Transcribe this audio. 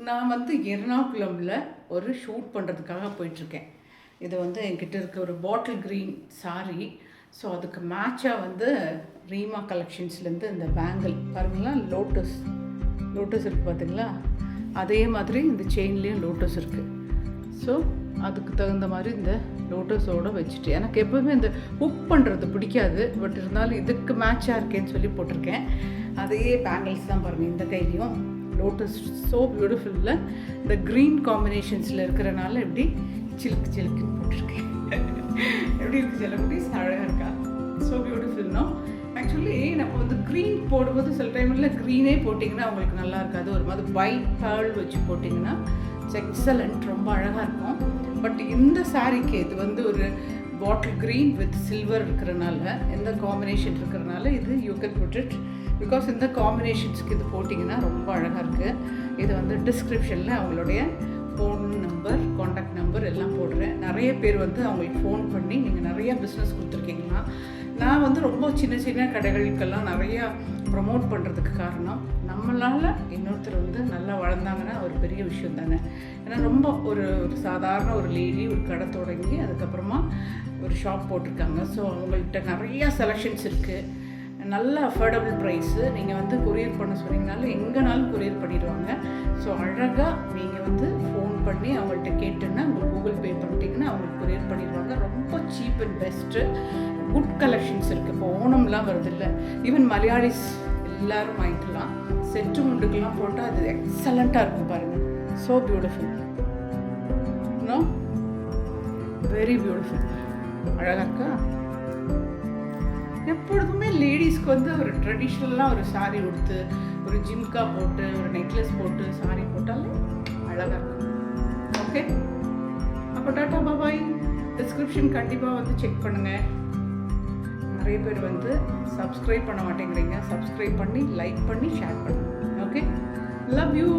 நான் வந்து எர்ணாகுளமில் ஒரு ஷூட் பண்ணுறதுக்காக போயிட்டுருக்கேன். இது வந்து என்கிட்ட இருக்க ஒரு பாட்டில் க்ரீன் சாரீ. ஸோ அதுக்கு மேட்சாக வந்து ரீமா கலெக்ஷன்ஸ்லேருந்து இந்த பேங்கிள் பாருங்களா, லோட்டஸ் இருக்குது பார்த்தீங்களா, அதே மாதிரி இந்த செயின்லேயும் லோட்டஸ் இருக்குது. ஸோ அதுக்கு தகுந்த மாதிரி இந்த லோட்டஸோடு வச்சுட்டு, எனக்கு எப்போவுமே இந்த ஹுக் பண்ணுறது பிடிக்காது, பட் இருந்தாலும் இதுக்கு மேட்சாக இருக்கேன்னு சொல்லி போட்டிருக்கேன். அதே பேங்கிள்ஸ் தான் பாருங்கள், இந்த கையிலையும் லோட்டஸ் ஸோ பியூட்டிஃபுல்ல இந்த க்ரீன் காம்பினேஷன்ஸில் இருக்கிறனால எப்படி சிலுக்குன்னு போட்டிருக்கேன். எப்படி இருக்குது செல்லக்குட்டீஸ், அழகாக இருக்கா? ஸோ பியூட்டிஃபுல்னோ. ஆக்சுவலி நம்ம வந்து க்ரீன் போடும்போது சில டைமில் க்ரீனே போட்டிங்கன்னா அவங்களுக்கு நல்லா இருக்காது, ஒரு மாதிரி ஒயிட் பேர்ல் வச்சு போட்டிங்கன்னா எக்ஸலண்ட், ரொம்ப அழகாக இருக்கும். பட் இந்த சாரீக்கு இது வந்து ஒரு பாட்டில் க்ரீன் வித் சில்வர் இருக்கிறனால, இந்த காம்பினேஷன் இருக்கிறனால இது you can put it, because இந்த காம்பினேஷன்ஸ்க்கு இது போட்டிங்கன்னா ரொம்ப அழகாக இருக்குது. இது வந்து டிஸ்கிரிப்ஷனில் அவங்களுடைய ஃபோன் நம்பர், காண்டாக்ட் நம்பர் எல்லாம் போடுறேன். நிறைய பேர் வந்து அவங்களுக்கு ஃபோன் பண்ணி நீங்கள் நிறையா பிஸ்னஸ் கொடுத்துருக்கீங்கன்னா, நான் வந்து ரொம்ப சின்ன கடைகளுக்கெல்லாம் நிறையா ப்ரமோட் பண்ணுறதுக்கு காரணம், நம்மளால் இன்னொருத்தர் வந்து நல்லா வளர்ந்தாங்கன்னா ஒரு பெரிய விஷயம் தானே. ஏன்னா ரொம்ப ஒரு சாதாரண ஒரு லேடி ஒரு கடை தொடங்கி அதுக்கப்புறமா ஒரு ஷாப் போட்டிருக்காங்க. ஸோ அவங்கள்ட்ட நிறையா செலெக்ஷன்ஸ் இருக்குது, நல்ல அஃபோர்டபுள் ப்ரைஸு. நீங்கள் வந்து கொரியர் பண்ண சொன்னீங்கனாலும் எங்கேனாலும் கொரியர் பண்ணிடுவாங்க. ஸோ அழகாக நீங்கள் வந்து ஃபோன் பண்ணி அவங்கள்ட்ட கேட்டுன்னா, உங்களுக்கு கூகுள் பே பண்ணிட்டீங்கன்னா அவங்களுக்கு கொரியர் பண்ணிடுவாங்க. ரொம்ப cheap and best, good collections இருக்குது. இப்போ ஓணம்லாம் வருது இல்லை, ஈவன் மலையாளிஸ் எல்லோரும் வாங்கிக்கலாம். செட்டு முண்டுக்கெல்லாம் போட்டால் அது எக்ஸலண்ட்டாக இருக்கும் பாருங்கள். So beautiful, no, very beautiful, அழகாக இருக்கா? எப்பொழுதுமே லேடிஸ்க்கு வந்து ஒரு ட்ரெடிஷ்னலாக ஒரு சாரீ உடுத்து, ஒரு ஜிம்கா போட்டு, ஒரு நெக்லஸ் போட்டு சாரீ போட்டாலே அழகாக இருக்கும். ஓகே, அப்போ டாட்டா பாபாய். டிஸ்கிரிப்ஷன் கண்டிப்பாக வந்து செக் பண்ணுங்கள். நிறைய பேர் வந்து சப்ஸ்கிரைப் பண்ண மாட்டேங்கிறீங்க, சப்ஸ்கிரைப் பண்ணி லைக் பண்ணி ஷேர் பண்ணுங்கள். Okay, love you.